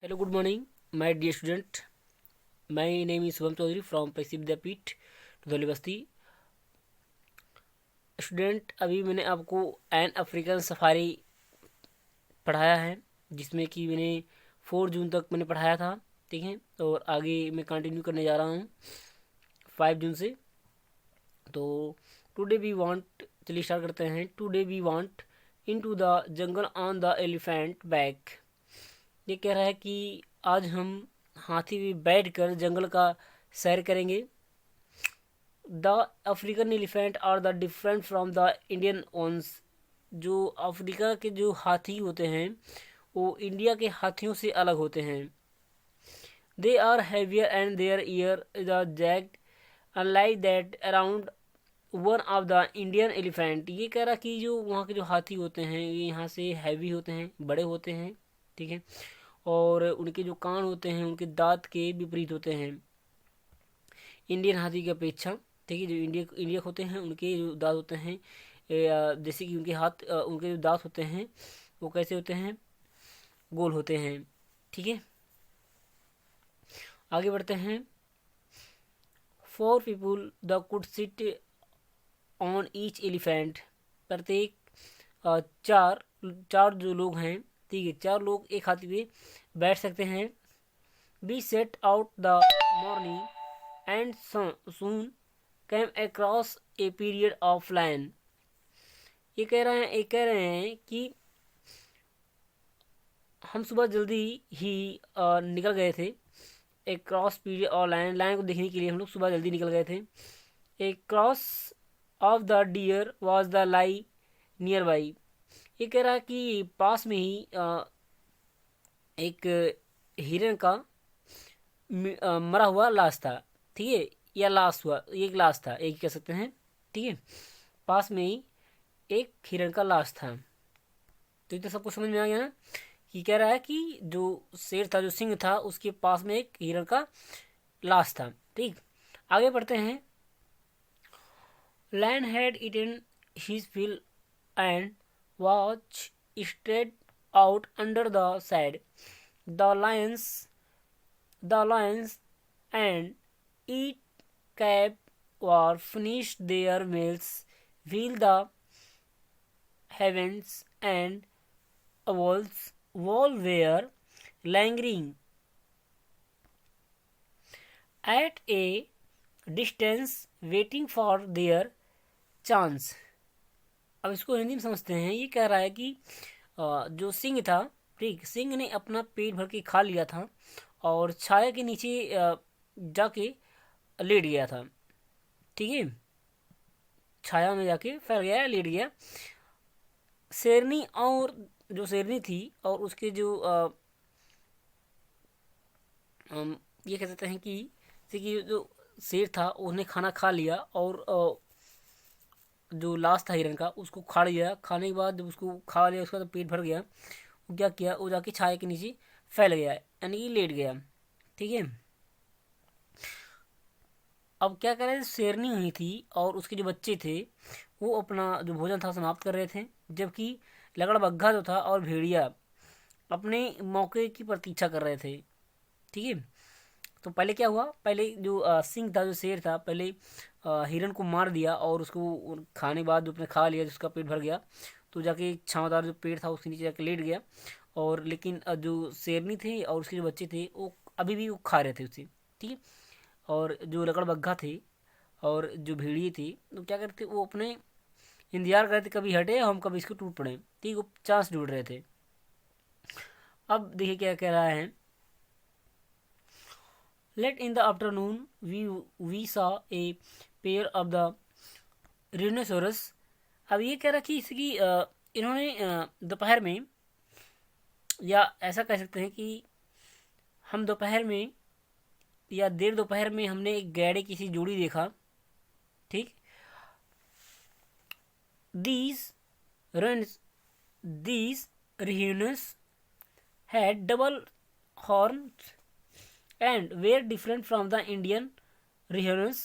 Hello, good morning, my dear student. My name is Subham Chaudhary from Praksi Vidyapeeth Dhauli Basti. Student, अभी मैंने आपको an African safari पढ़ाया है, जिसमें कि मैंने 4 जून तक मैंने पढ़ाया था. ठीक है, और आगे मैं कंटिन्यू करने जा रहा हूँ 5 जून से. तो टुडे वी वांट, चलिए स्टार्ट करते हैं. Today we want into the jungle on the elephant back. ये कह रहा है कि आज हम हाथी में बैठकर जंगल का सैर करेंगे. The African elephant are the different from the Indian ones. जो अफ्रीका के जो हाथी होते हैं वो इंडिया के हाथियों से अलग होते हैं. They are heavier and their ear the jagged unlike that around one of the Indian elephant. ये कह रहा कि जो वहाँ के जो हाथी होते हैं ये यहाँ से हैवी होते हैं, बड़े होते हैं. ठीक है, और उनके जो कान होते हैं उनके दांत के विपरीत होते हैं इंडियन हाथी की अपेक्षा. ठीक है, जो इंडिया होते हैं उनके जो दांत होते हैं जैसे कि उनके जो दांत होते हैं वो कैसे होते हैं, गोल होते हैं. ठीक है, आगे बढ़ते हैं. 4 people the could sit on each elephant. प्रत्येक चार चार जो लोग हैं, ठीक है, 4 लोग एक हाथी पे बैठ सकते हैं. We set out the morning and soon came across a period of lion. ये कह रहे हैं कि हम सुबह जल्दी ही निकल गए थे. एक क्रॉस पीरियड और लायन को देखने के लिए हम लोग सुबह जल्दी निकल गए थे. एक cross of the deer was the lie near by. ये कह रहा है कि पास में ही एक हिरन का मरा हुआ लाश था. ठीक है, या लाश हुआ, एक लाश था, एक कह सकते हैं. ठीक है, पास में ही एक हिरन का लाश था. तो ये तो सबको समझ में आ गया ना कि कह रहा है कि जो शेर था, जो सिंह था, उसके पास में एक हिरन का लाश था. ठीक, आगे बढ़ते हैं. Land had eaten his fill and watch straight out under the side. The lions and each cab were finished their meals while the heavens and owls all were lingering at a distance waiting for their chance. अब इसको हिंदी में समझते हैं. ये कह रहा है कि जो सिंह था, ठीक, सिंह ने अपना पेट भर के खा लिया था और छाया के नीचे जाके लेट गया था. ठीक है, छाया में जाके फैल गया, लेट गया. शेरनी और जो शेरनी थी और उसके जो ये कह सकते हैं कि जो शेर था उसने खाना खा लिया और जो लाश था हिरन का उसको खा लिया. खाने के बाद जब उसको खा लिया उसका तो पेट भर गया. वो क्या किया, वो जाके छाया के नीचे फैल गया, यानी कि लेट गया. ठीक है, अब क्या करें, शेरनी हुई थी और उसके जो बच्चे थे वो अपना जो भोजन था समाप्त कर रहे थे, जबकि लगड़बग्घा जो था और भेड़िया अपने मौके की प्रतीक्षा कर रहे थे. ठीक है, तो पहले क्या हुआ, पहले जो सिंह था, जो शेर था, पहले हिरन को मार दिया और उसको खाने के बाद जो उसने खा लिया, जिसका पेट भर गया, तो जाके छाँवदार जो पेड़ था उसके नीचे जाके लेट गया. और लेकिन जो शेरनी थी और उसके जो बच्चे थे वो अभी भी वो खा रहे थे उसे. ठीक है, और जो लकड़बग्घा थे और जो भेड़िए थी तो क्या करते, वो अपने इंतजार कर रहे थे कभी हटे हम कभी इसको टूट पड़े. ठीक, वो चांस ढूंढ रहे थे. अब देखिए क्या कह रहा है. Late in the afternoon we saw a pair of the rhinoceros. अब ये कह रहा कि इसकी इन्होंने दोपहर में, या ऐसा कह सकते हैं कि हम दोपहर में या देर दोपहर में हमने एक गैड़े की सी जोड़ी देखा. ठीक, these runs these rhinos had double horns and were different from the Indian rhinos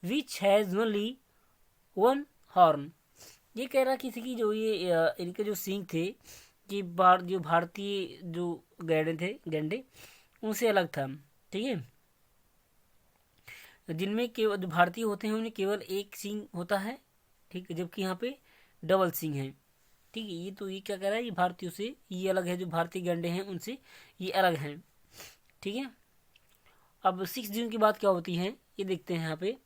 which has only one horn. ये कह रहा किसी की जो ये इनके जो सींग थे कि जो भारतीय जो गैंडे उनसे अलग था। ठीक है, जिनमें केवल जो भारतीय होते हैं उनमें केवल एक सींग होता है। ठीक है, जबकि यहाँ पे डबल सींग है। ठीक है, ये क्या कह रहा है, ये भारतीयों से ये अलग है, जो भारतीय गैंडे हैं उनसे ये अलग हैं। ठीक है, अब 6 जून की बात क्या होती है ये देखते हैं यहाँ पे।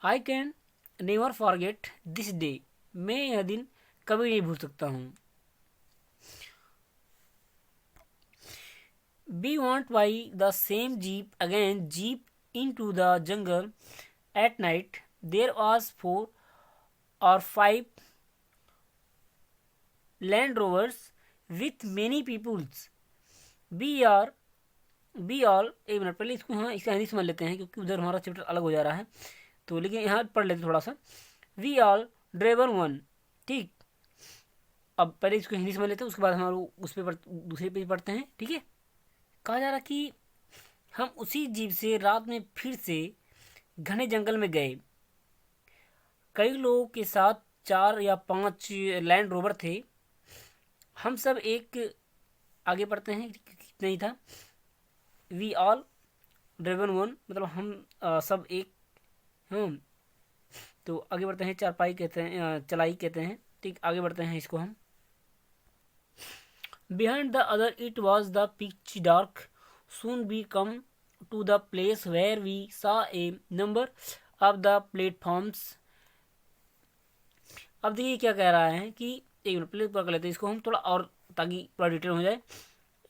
I can never forget this day, मैं यह दिन कभी नहीं भूल सकता हूँ। We won't buy the same jeep again. Jeep into the jungle at night. There was 4 or 5 Land Rovers with many peoples. We are we all एक minute पहले इसको, हाँ इसका हिंदी समझ लेते हैं क्योंकि उधर हमारा चैप्टर अलग हो जा रहा है, तो लेकिन यहाँ पढ़ लेते थोड़ा सा। We all driver one. ठीक, अब पहले इसको हिंदी समझ लेते हैं, उसके बाद हम लोग उस पे दूसरे पेज पढ़ते हैं। ठीक है, कहा जा रहा कि हम उसी जीप से रात में फिर से घने जंगल में गए। कई लोगों के साथ 4 या 5 लैंड रोवर थे। हम सब एक, आगे पढ़ते हैं कितना ही था। वी ऑल ड्रिवन वन, मतलब हम सब एक। हम तो आगे बढ़ते हैं, चारपाई कहते हैं, चलाई कहते हैं। ठीक, आगे बढ़ते हैं इसको हम। Behind the other it was the pitch dark. Soon we come to the place where we saw a number of the platforms. अब देखिए क्या कह रहा है कि एक मिनट प्लीज पढ़ लेते हैं इसको हम थोड़ा और, ताकि थोड़ा डिटेल हो जाए।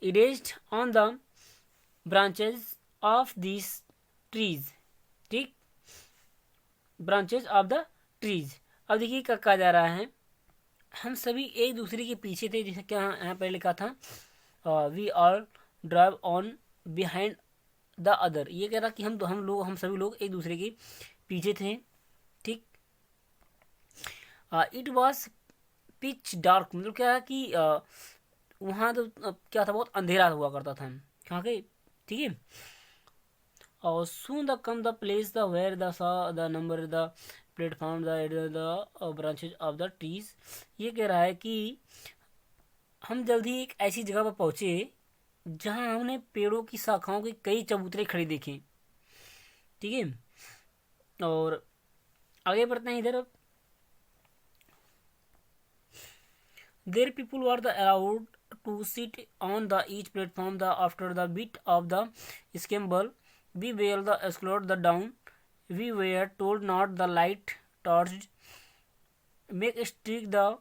Erased on the branches of this trees. ठीक, ब्रांचेज ऑफ द ट्रीज। अब देखिए क्या कहा जा रहा है, हम सभी एक दूसरे के पीछे थे, जैसे क्या यहाँ पर लिखा था, we all drive on behind the other. ये कह रहा कि हम सभी लोग एक दूसरे के पीछे थे। ठीक, इट वॉज पिच डार्क, मतलब क्या है कि वहाँ तो क्या था, बहुत अंधेरा हुआ करता था कहाँ के। ठीक है, और soon the come the place the where the saw the number the platform the branches of the trees. ये कह रहा है कि हम जल्दी एक ऐसी जगह पर पहुँचे जहां हमने पेड़ों की शाखाओं के कई चबूतरे खड़े देखे। ठीक है, और आगे बढ़ते हैं इधर। अब there people were the allowed to sit on the each platform the after the beat of the scramble we were the explore the down we were told not the light torch make strike the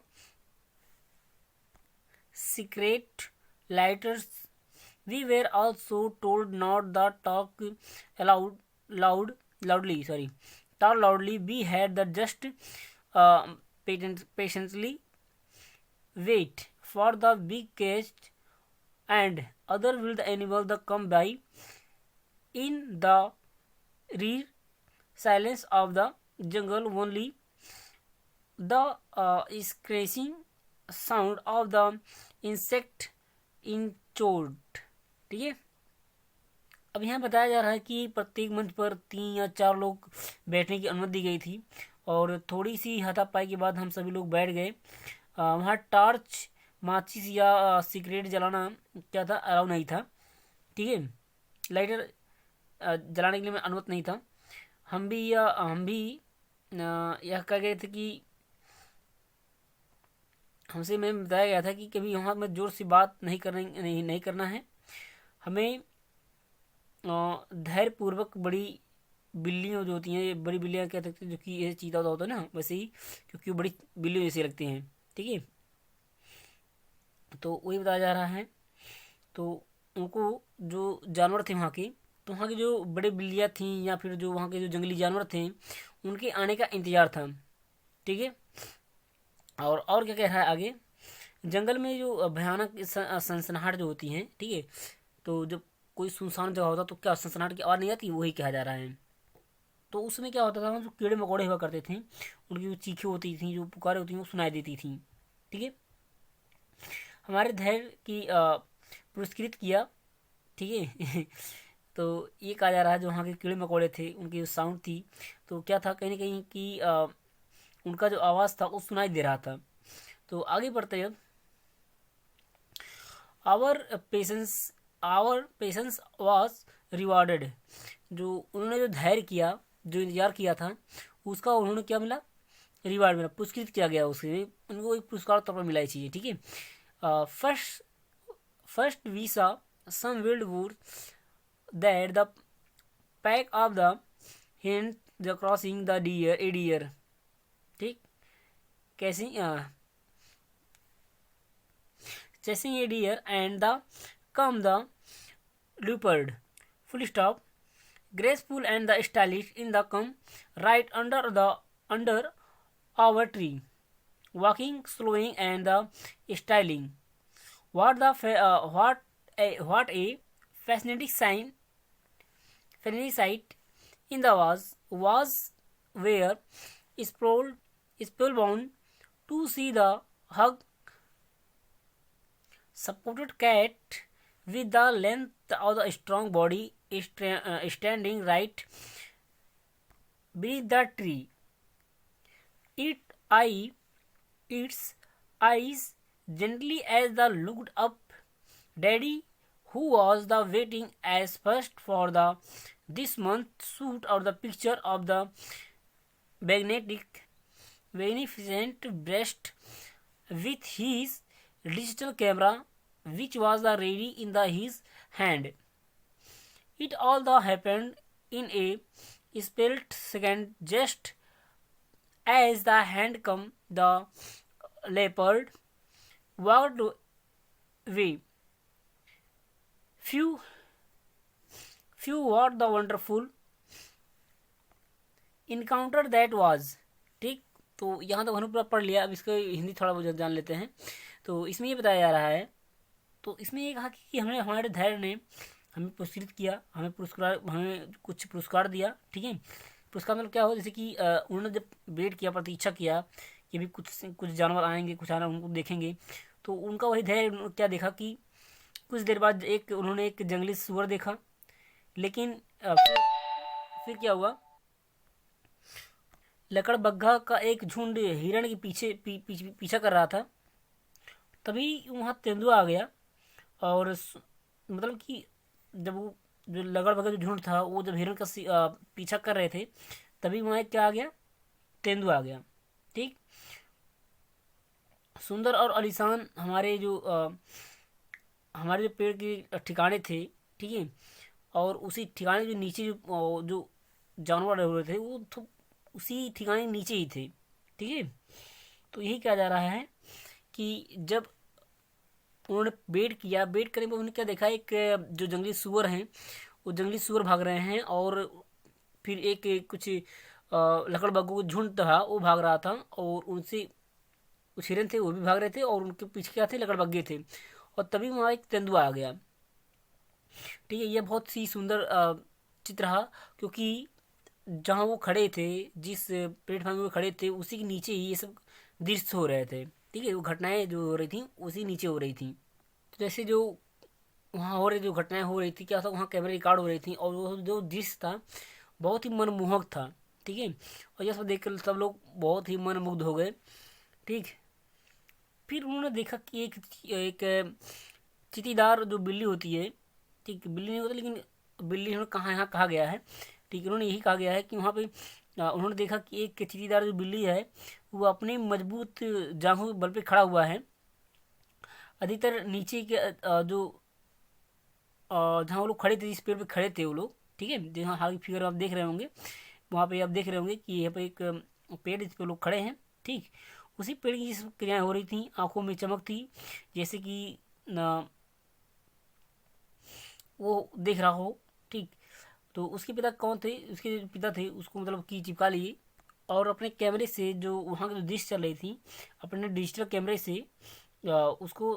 secret lighters. We were also told not to talk loudly. Sorry, talk loudly. We had the just patiently wait for the big cage and other wild animal to come by. In the rear silence of the jungle, only the scratching sound of the insect in chord. ठीक है, अब यहाँ बताया जा रहा है कि प्रत्येक मंच पर 3 या 4 लोग बैठने की अनुमति दी गई थी, और थोड़ी सी हाथापाई के बाद हम सभी लोग बैठ गए। वहाँ टॉर्च, माचिस या सिगरेट जलाना क्या था, अलाउ नहीं था। ठीक है, लाइटर जलाने के लिए अनुमति नहीं था। हम भी यह कह गए थे कि हमसे में बताया गया था कि कभी वहाँ में जोर से बात नहीं करना है। हमें धैर्यपूर्वक बड़ी बिल्लियाँ जो होती हैं, बड़ी बिल्लियाँ कह सकते हैं, जो कि ये चीता होता है ना, वैसे ही, क्योंकि वो बड़ी बिल्लियों जैसे लगती हैं। ठीक है, तो वही बताया जा रहा है। तो उनको जो जानवर थे वहाँ के, तो वहाँ की जो बड़े बिल्लियाँ थीं या फिर जो वहाँ के जो जंगली जानवर थे, उनके आने का इंतज़ार था। ठीक है, और क्या कह रहा है आगे, जंगल में जो भयानक सनसनाहट जो होती हैं। ठीक है, तो जब कोई सुनसान जगह होता तो क्या सनसनाहट की आवाज़ नहीं आती, वही कहा जा रहा है। तो उसमें क्या होता था, जो कीड़े मकोड़े हुआ करते थे, उनकी जो चीखें होती थी, जो पुकारें होती थी, वो सुनाई देती थी। ठीक है, हमारे धैर्य की पुरस्कृत किया। ठीक है तो ये कहा जा रहा है जो वहाँ के कीड़े मकोड़े थे, उनकी जो साउंड थी, तो क्या था, कहीं ना कहीं कि उनका जो आवाज़ था वो सुनाई दे रहा था। तो आगे बढ़ते हैं। Our patience our patience was rewarded. जो उन्होंने जो धैर्य किया, जो इंतजार किया था, उसका उन्होंने क्या मिला, रिवार्ड मिला, पुरस्कृत किया गया, उसके उनको एक पुरस्कार तौर पर मिला ये चीज़ें, ठीक है। First we saw some wild wood that the pack of the hind the crossing the deer a deer, ठीक, कैसी chasing a deer and the come the leopard, full stop, graceful and the stylish in the come right under our tree, walking slowing and the styling. What a fascinating sight in the was where spellbound to see the hug supported cat with the length of the strong body standing right beneath the tree. It eye its eyes gently as the looked up. Daddy, who was the waiting as first for the this month shoot or the picture of the magnificent breast with his digital camera, which was the ready in his hand. It all the happened in a split second, just as the hand come, the leopard walked away. Few, few what the wonderful encounter that was, ठीक। तो यहाँ तो हमने पूरा पढ़ लिया, अब इसको हिंदी थोड़ा बहुत जान लेते हैं। तो इसमें ये बताया जा रहा है, तो इसमें ये कहा कि हमने हमारे धैर्य ने हमें पुरस्कृत किया, हमें कुछ पुरस्कार दिया, ठीक है। पुरस्कार मतलब क्या हो, जैसे कि उन्होंने जब वेट किया, प्रतीक्षा किया कि भी कुछ जानवर आएंगे, कुछ आना उनको देखेंगे, तो उनका वही धैर्य क्या देखा कि कुछ देर बाद उन्होंने एक जंगली सुअर देखा, लेकिन फिर क्या हुआ, लकड़बग्घा का एक झुंड हिरण के पीछा कर रहा था। तभी वहाँ तेंदुआ आ गया, और मतलब कि जब वो जो लकड़बग्घा जो झुंड था वो जब हिरण का पीछा कर रहे थे, तभी वहाँ क्या आ गया, तेंदुआ आ गया, ठीक। सुंदर और आलीशान हमारे जो पेड़ के ठिकाने थे, ठीक है, और उसी ठिकाने जो नीचे जो जानवर रहे हुए थे वो तो उसी ठिकाने नीचे ही थे, ठीक है। तो यही कहा जा रहा है कि जब उन्होंने वेट करने पर उन्होंने क्या देखा, एक जो जंगली सुअर हैं वो जंगली सुअर भाग रहे हैं, और फिर कुछ लकड़बग्घों का झुंड था वो भाग रहा था, और उनसे कुछ हिरन थे वो भी भाग रहे थे, और उनके पीछे क्या थे, लकड़बग्घे थे, और तभी वहाँ एक तेंदुआ आ गया, ठीक है। यह बहुत ही सुंदर चित्र रहा, क्योंकि जहाँ वो खड़े थे, जिस प्लेटफॉर्म में खड़े थे, उसी के नीचे ही ये सब दृश्य हो रहे थे, ठीक है। वो घटनाएं जो हो रही थी उसी नीचे हो रही थी। तो जैसे जो वहाँ जो घटनाएं हो रही थी, क्या था, वहाँ कैमरे रिकॉर्ड हो रही थी, और वो जो दृश्य था बहुत ही मनमोहक था, ठीक है। और यह सब देख कर सब लोग बहुत ही मनमुग्ध हो गए, ठीक। फिर उन्होंने देखा कि एक चीतीदार जो बिल्ली होती है, ठीक, बिल्ली नहीं होती लेकिन बिल्ली यहाँ कहा गया है, ठीक। उन्होंने यही कहा गया है कि वहाँ पे उन्होंने देखा कि एक चीतीदार जो बिल्ली है वो अपनी मजबूत जांघों के बल पे खड़ा हुआ है। अधिकतर नीचे के जो जहाँ वो लोग खड़े थे, जिस पेड़ पे खड़े थे वो लोग, ठीक है, जहाँ हाल फिगर आप देख रहे होंगे, वहाँ पे आप देख रहे होंगे कि यहाँ पे एक पेड़ जिस पे लोग खड़े हैं, ठीक। उसी पेड़ की जिस क्रियाएं हो रही थी, आंखों में चमक थी, जैसे कि वो देख रहा हो, ठीक। तो उसके पिता कौन थे, उसके जो पिता थे उसको मतलब की चिपका लिए, और अपने कैमरे से जो वहाँ की जो डिश चल रही थी, अपने डिजिटल कैमरे से उसको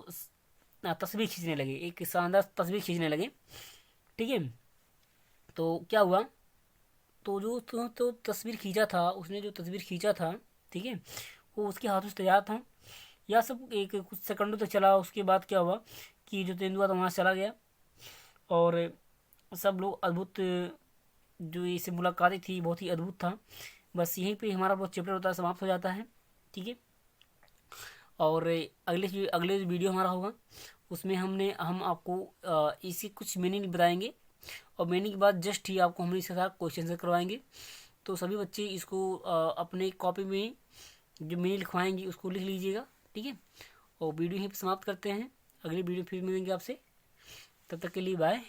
तस्वीर खींचने लगे, एक शानदार तस्वीर खींचने लगे, ठीक है। तो क्या हुआ, तो जो तो तस्वीर खींचा था, उसने जो तस्वीर खींचा था, ठीक है, वो उसके हाथों से तैयार था। यह सब एक कुछ सेकंडों तक चला। उसके बाद क्या हुआ कि जो तेंदुआ था वहाँ चला गया, और सब लोग अद्भुत जो इससे मुलाकातें थी बहुत ही अद्भुत था। बस यहीं पे हमारा वो चैप्टर होता है समाप्त हो जाता है। ठीक है, और अगले जो वीडियो हमारा होगा उसमें हम आपको इसी कुछ मीनिंग बताएंगे, और मीनिंग के बाद जस्ट ही आपको हम इसके साथ क्वेश्चन से करवाएंगे। तो सभी बच्चे इसको अपने कॉपी में जो मीनिंग लिखवाएंगे उसको लिख लीजिएगा। ठीक है, और वीडियो यहीं पर समाप्त करते हैं। अगली वीडियो फिर मिलेंगे आपसे, तब तक के लिए बाय।